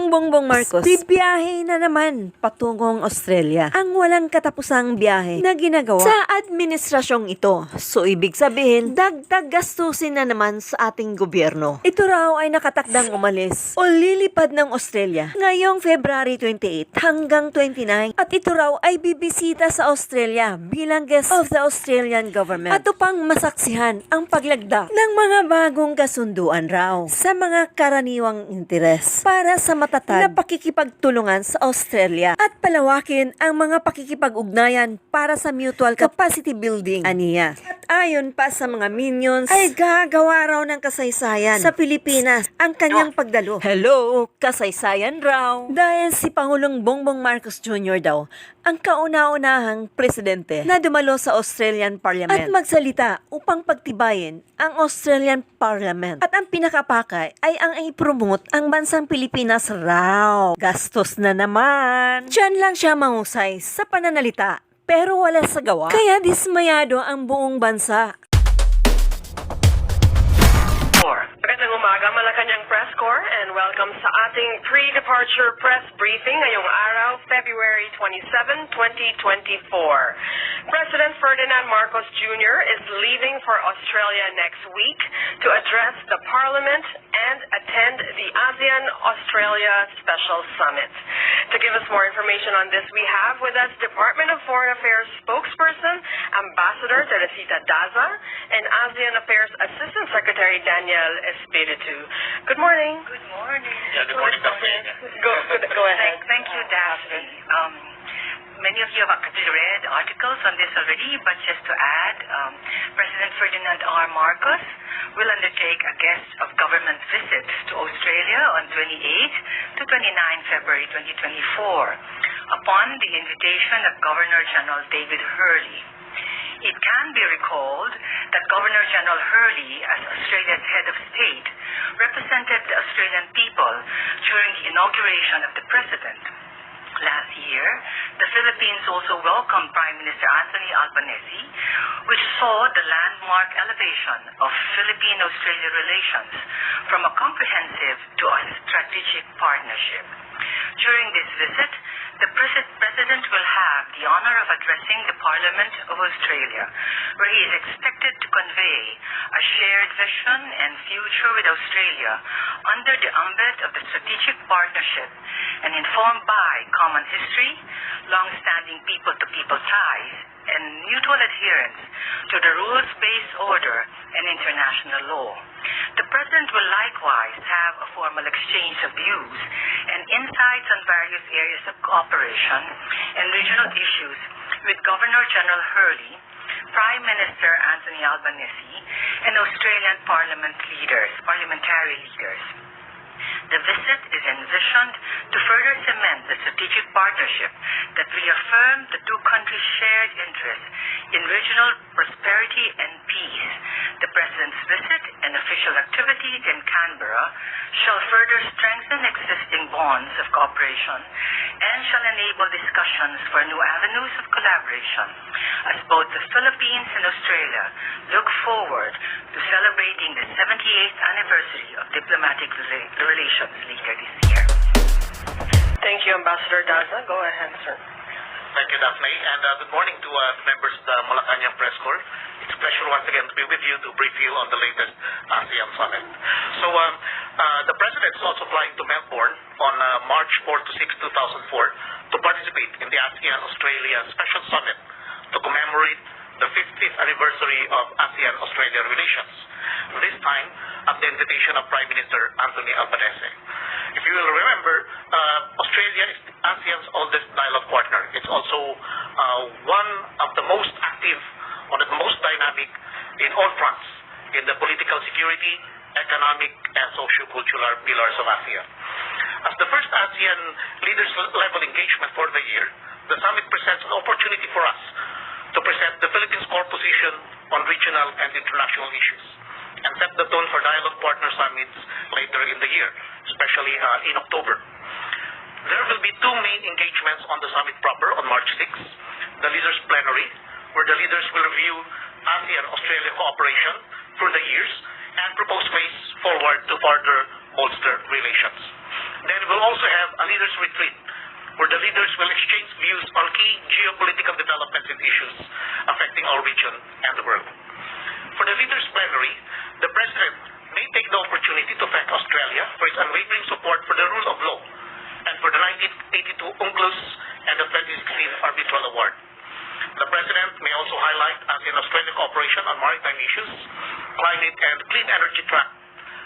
Pangulong Bongbong Marcos, bibiyahe na naman patungong Australia. Ang walang katapusang biyahe na ginagawa sa administrasyong ito. So ibig sabihin, dagdag gastusin na naman sa ating gobyerno. Ito raw ay nakatakdang umalis o lilipad ng Australia ngayong February 28 hanggang 29 at ito raw ay bibisita sa Australia bilang guest of the Australian government at upang masaksihan ang paglagda ng mga bagong kasunduan raw sa mga karaniwang interes para sa matatag na pakikipagtulungan sa Australia at palawakin ang mga pakikipag-ugnayan para sa mutual capacity building aniya. At ayon pa sa mga minions ay gagawa raw ng kasaysayan sa Pilipinas ang kanyang pagdalo. Hello, kasaysayan raw. Dahil si Pangulong Bongbong Marcos Jr. daw ang kauna-unahang presidente na dumalo sa Australian Parliament at magsalita upang pagtibayin ang Australian Parliament. At ang pinakapakay ay ang i-promote ang bansang Pilipinas raw. Gastos na naman. Diyan lang siya mahusay sa pananalita pero wala sa gawa. Kaya dismayado ang buong bansa. Magandang umaga, Malacanang Press Corps, and welcome sa ating pre-departure press briefing ngayong araw, February 27, 2024. President Ferdinand Marcos Jr. is leaving for Australia next week to address the Parliament and attend the ASEAN-Australia Special Summit. To give us more information on this, we have with us Department of Foreign Affairs spokesperson, Ambassador Teresita Daza, and ASEAN Affairs Assistant Secretary Daniel Espiritu. Good morning. Good morning. Yeah, good morning, Daphne. Go ahead. Thank you, Daphne. Many of you have actually read articles on this already, but just to add, President Ferdinand R. Marcos will undertake a guest of government visit to Australia on 28 to 29 February 2024 upon the invitation of Governor General David Hurley. It can be recalled that Governor General Hurley, as Australia's head of state, represented the Australian people during the inauguration of the president. Last year, the Philippines also welcomed Prime Minister Anthony Albanese, which saw the landmark elevation of Philippine-Australia relations from a comprehensive to a strategic partnership. During this visit, the President will have the honor of addressing the Parliament of Australia, where he is expected to convey a shared vision and future with Australia under the ambit of the strategic partnership and informed by common history, long-standing people-to-people ties, and mutual adherence to the rules-based order and international law. The President will likewise have a formal exchange of views and insights on various areas of cooperation and regional issues with Governor General Hurley, Prime Minister Anthony Albanese, and Australian parliamentary leaders. The visit is envisioned to further cement the strategic partnership that reaffirms the two countries' shared interests in regional prosperity and peace. The President's visit and official activities in Canberra shall further strengthen existing bonds of cooperation and shall enable discussions for new avenues of collaboration as both the Philippines and Australia look forward to celebrating the 78th anniversary of diplomatic relations later this year. Thank you, Ambassador Daza. Go ahead, sir. Thank you, Daphne, and good morning to members of the Malacanang Press Corps. It's a pleasure once again to be with you to brief you on the latest ASEAN Summit. So, the President is also flying to Melbourne on March 4 to 6, 2004 to participate in the ASEAN-Australia Special Summit to commemorate the 50th anniversary of ASEAN-Australia relations, this time at the invitation of Prime Minister Anthony Albanese. If you will remember, Australia is ASEAN's oldest dialogue partner. It's also one of the most active, one of the most dynamic in all fronts in the political security, economic, and socio-cultural pillars of ASEAN. As the first ASEAN leaders-level engagement for the year, the summit presents an opportunity for us to present the Philippines' core position on regional and international issues and set the tone for dialogue partner summits later in the year, especially in October. There will be two main engagements on the summit proper on March 6, the Leaders' Plenary, where the leaders will review ASEAN-Australia cooperation through the years and propose ways forward to further bolster relations. Then we'll also have a leaders retreat where the leaders will exchange views on key geopolitical developments and issues affecting our region and the world. For the leaders plenary, the President may take the opportunity to thank Australia for its unwavering support for the rule of law and for the 1982 UNCLOS and the 2016 Arbitral Award. The President may also highlight ASEAN-Australia cooperation on maritime issues, climate and clean energy track,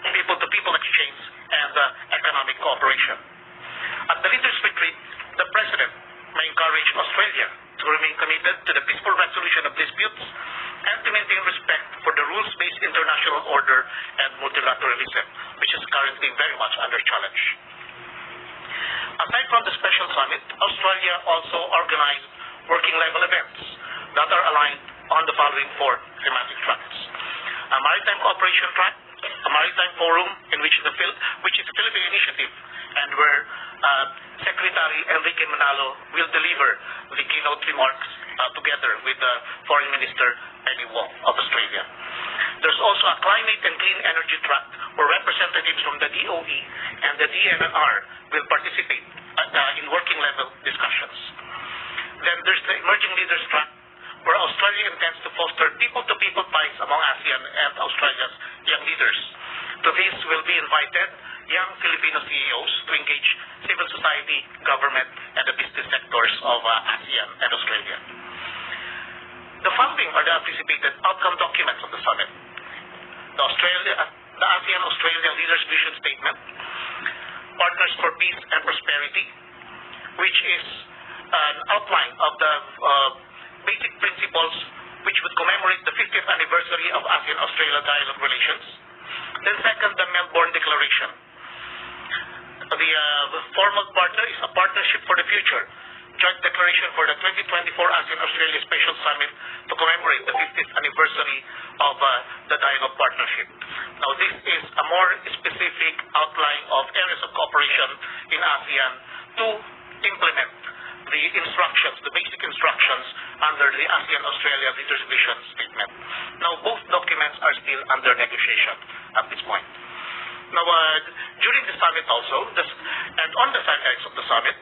people-to-people exchange, and economic cooperation. At the leaders' retreat, the President may encourage Australia to remain committed to the peaceful resolution of disputes and to maintain respect for the rules-based international order and multilateralism, which is currently very much under challenge. Aside from the special summit, Australia also organized working-level events that are aligned on the following four thematic tracks: a maritime cooperation track, a maritime forum which is a Philippine initiative, and where Secretary Enrique Manalo will deliver the keynote remarks together with the Foreign Minister Penny Wong of Australia. There's also a climate and clean energy track where representatives from the DOE and the DNR will participate in working-level discussions. Then there's the emerging leaders track where Australia intends to foster people-to-people ties among ASEAN and Australia's young leaders. To this will be invited young Filipino CEOs to engage civil society, government, and the business sectors of ASEAN and Australia. The following are the anticipated outcome documents of the summit: the ASEAN-Australia Leaders' Vision Statement, Partners for Peace and Prosperity, which is an outline of the basic principles which would commemorate the 50th anniversary of ASEAN-Australia dialogue relations. Then second, the Melbourne Declaration. The formal partner is a Partnership for the Future, joint declaration for the 2024 ASEAN-Australia Special Summit to commemorate the 50th anniversary of the dialogue partnership. Now, this is a more specific outline of areas of cooperation in ASEAN to implement the instructions, the basic instructions under the ASEAN-Australia Leaders' Vision Statement. Now, both documents are still under negotiation at this point. Now, during the summit also, and on the sidelines of the summit,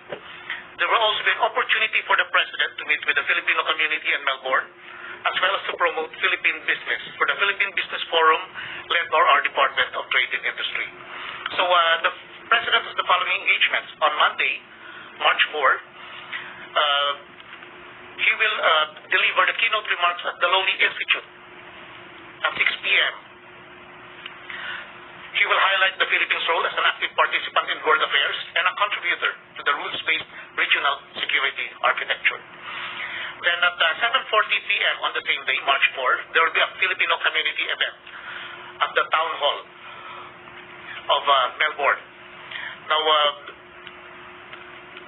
there will also be an opportunity for the President to meet with the Filipino community in Melbourne, as well as to promote Philippine business for the Philippine Business Forum led by our Department of Trade and Industry. So, the President has the following engagements. On Monday, March 4, he will deliver the keynote remarks at the Lowly Institute at 6 p.m. He will highlight the Philippines' role as an active participant in world affairs and a contributor to the rules-based regional security architecture. Then at 7:40 p.m. on the same day, March 4, there will be a Filipino community event at the Town Hall of Melbourne. Now,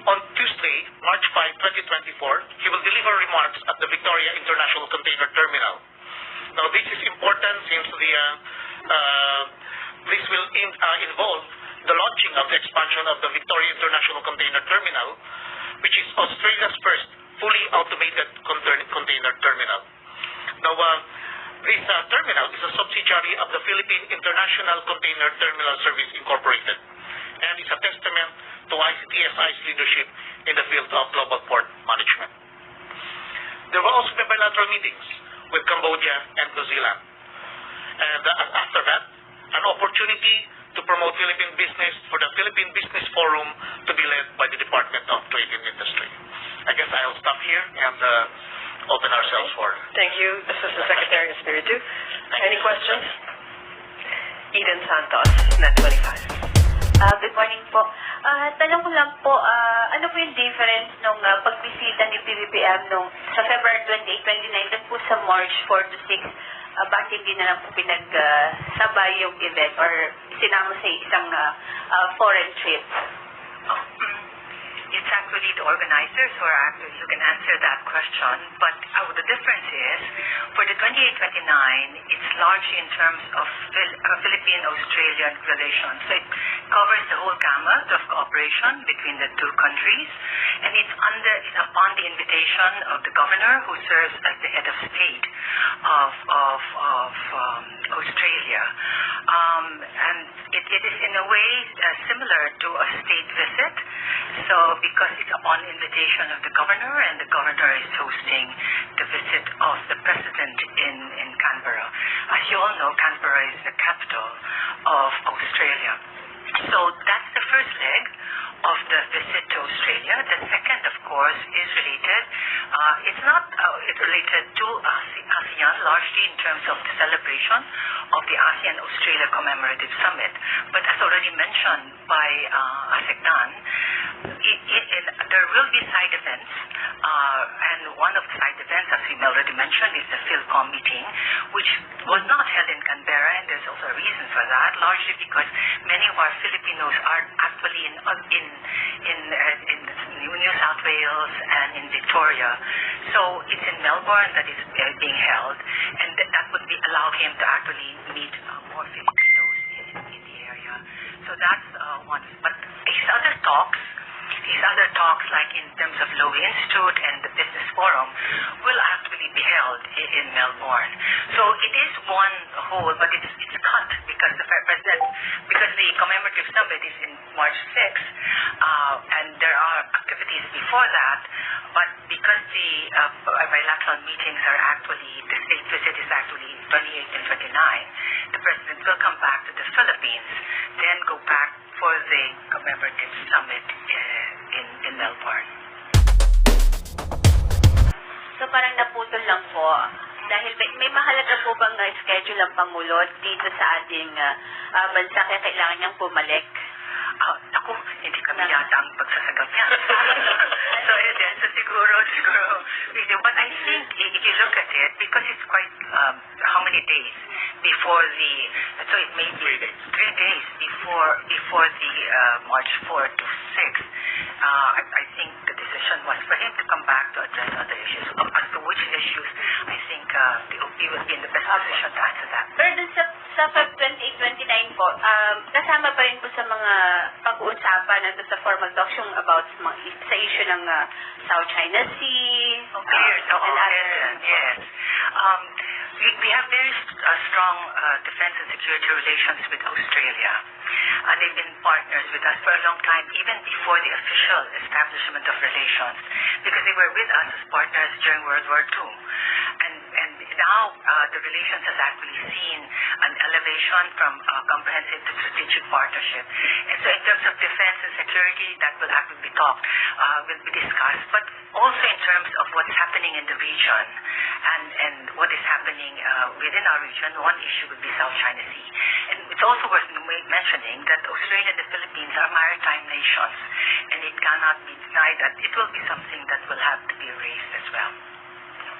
on Tuesday, March 5, 2024, he will deliver remarks at the Victoria International Container Terminal. Now, this is important since this will involve the launching of the expansion of the Victoria International Container Terminal, which is Australia's first fully automated container terminal. Now, this terminal is a subsidiary of the Philippine International Container Terminal Service Incorporated, and is a testament to ICTSI's leadership in the field of global port management. There will also be bilateral meetings with Cambodia and New Zealand. And after that, an opportunity to promote Philippine business for the Philippine Business Forum to be led by the Department of Trade and Industry. I guess I'll stop here and open ourselves for... Thank you, Assistant Secretary Espiritu. Any questions? Eden Santos, Net 25. Good morning po. Tanong ko lang po, ano po yung difference nung pagbisita ni Pbbm nung sa February 28, 2019 doon po sa March 4 to 6, bakit hindi na lang po pinagsabay yung event or sinama sa isang foreign trip? it's actually the organizers who can answer that question. But the difference is, for the 28-29, it's largely in terms of Philippine-Australian relations. So it covers the whole gamut of cooperation between the two countries, and it's upon the invitation of the governor, who serves as the head of state of Australia. And it is in a way similar to a state visit. So because it's upon invitation of the governor, and the governor is hosting the visit of the president in Canberra. As you all know, Canberra is the capital of Australia. So that's the first leg of the visit to Australia. The second, of course, is related. It's related to ASEAN, largely in terms of the celebration of the ASEAN-Australia Commemorative Summit. But as already mentioned by ASECDAN, there will be side events, and one of the side events, as we already mentioned, is the PhilCom meeting, which was not held in Canberra, and there's also a reason for that, largely because many of our Filipinos are actually in New South Wales and in Victoria. So it's in Melbourne that is being held, and that would allow him to actually meet more Filipinos in the area. So that's one. But his other talks, like in terms of Lowy Institute and the Business Forum, will actually be held in Melbourne. So it is one whole, but it's cut because the commemorative summit is in March 6th, and there are activities before that. But because the bilateral meetings are the state visit is actually 28 and 29, the president will come back to the Philippines, then go back for the commemorative summit in Melbourne. So parang naputol lang po. Dahil may mahalaga po bang schedule ang Pangulo dito sa ating bansa, kaya kailangan niyang bumalik? Ako, hindi kami yata ang pagsasagap niya. So siguro, but I think if you look at it, because it's quite, how many days before so it may be 3 days before the March 4 to 6, I think the decision was for him to come back to address other issues. As to which issues, I think the OP will be in the best position to answer that. Pero dun sa Feb 28-29 po, kasama pa rin po sa mga pag-uusapan nandun sa formal talks yung about sa issue ng South China Sea, and other... Yes. We have very strong defense and security relations with Australia. They've been partners with us for a long time, even before the official establishment of relations, because they were with us as partners during World War II. And now the relations has actually seen an elevation from comprehensive to strategic partnership. And so in terms of defense and security, that will actually be will be discussed, but also in terms of what's happening in the region and what is happening within our region. One issue would be South China Sea. And it's also worth mentioning that Australia and the Philippines are maritime nations, and it cannot be denied that it will be something that will have to be raised as well.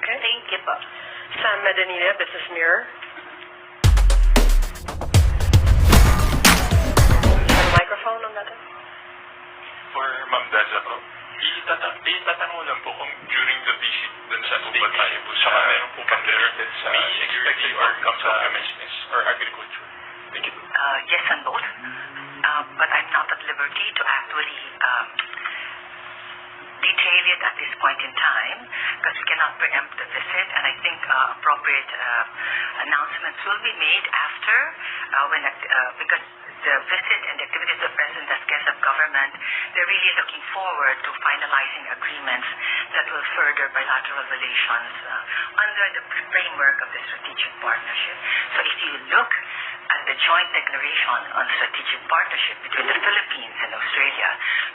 Okay. Thank you po. Sam Medanina, Business Mirror. Microphone on that. For Ma'am Daza po, itatanong lang po kung during the visit dun sa state tayo po, saka meron po bang related sa security or business or agriculture? Thank you. Yes, on both. But I'm not at liberty to actually detail it at this point in time, because we cannot preempt the visit, and I think appropriate announcements will be made after, because the visit and the activities of the President as guest of government, they're really looking forward to finalizing agreements that will further bilateral relations under the framework of the strategic partnership. So if you look at the joint declaration on strategic partnership between the Philippines and Australia,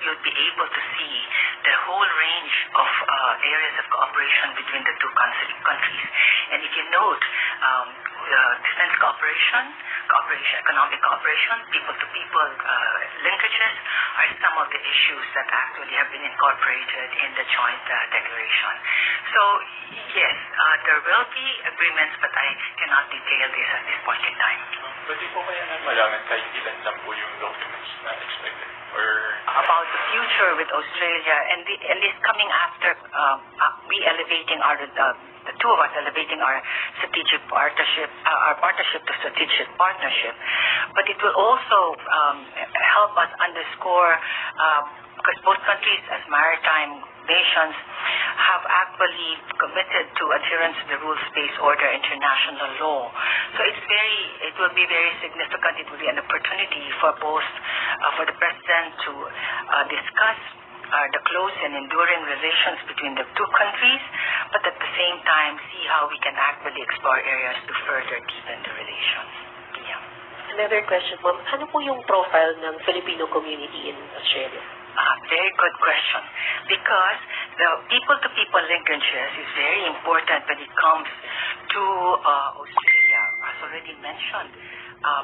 you'll be able to see the whole range of areas of cooperation between the two countries. And if you note, defense cooperation, economic cooperation, people-to-people linkages are some of the issues that actually have been incorporated in the joint declaration. So, yes, there will be agreements, but I cannot detail this at this point in time. Pwede po kaya na malaman kahit ilan lang po yung documents na expected? Or about the future with Australia, and this coming after we elevating the two of us elevating our strategic partnership, our partnership to strategic partnership. But it will also help us underscore, because both countries as maritime nations have actually committed to adherence to the rules-based order international law. So it will be very significant. It will be an opportunity for both, for the President to discuss the close and enduring relations between the two countries, but at the same time see how we can actively explore areas to further deepen the relations. Yeah. Another question, ma'am. Ano po yung profile ng Filipino community in Australia? Very good question. Because the people-to-people linkages is very important when it comes to Australia. As already mentioned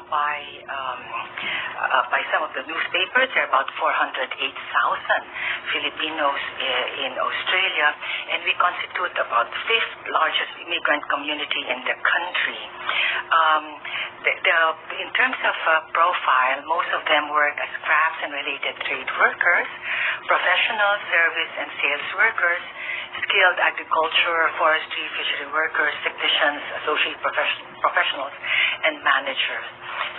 by some of the newspapers, there are about 408,000 Filipinos in Australia, and we constitute about the fifth largest immigrant community in the country. In terms of profile, most of them work as crafts and related trade workers, professional service and sales workers, skilled agriculture, forestry, fishery workers, technicians, associate professionals, and managers.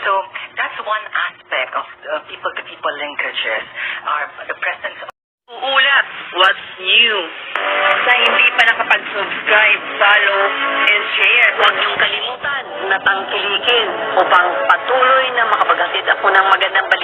So that's one aspect of people-to-people linkages, the presence of Uulat, what's new? Sa hindi pa nakapag-subscribe, follow, and share. Huwag niyong kalimutan na tangkilikin upang patuloy na makapaghatid ako ng magandang balita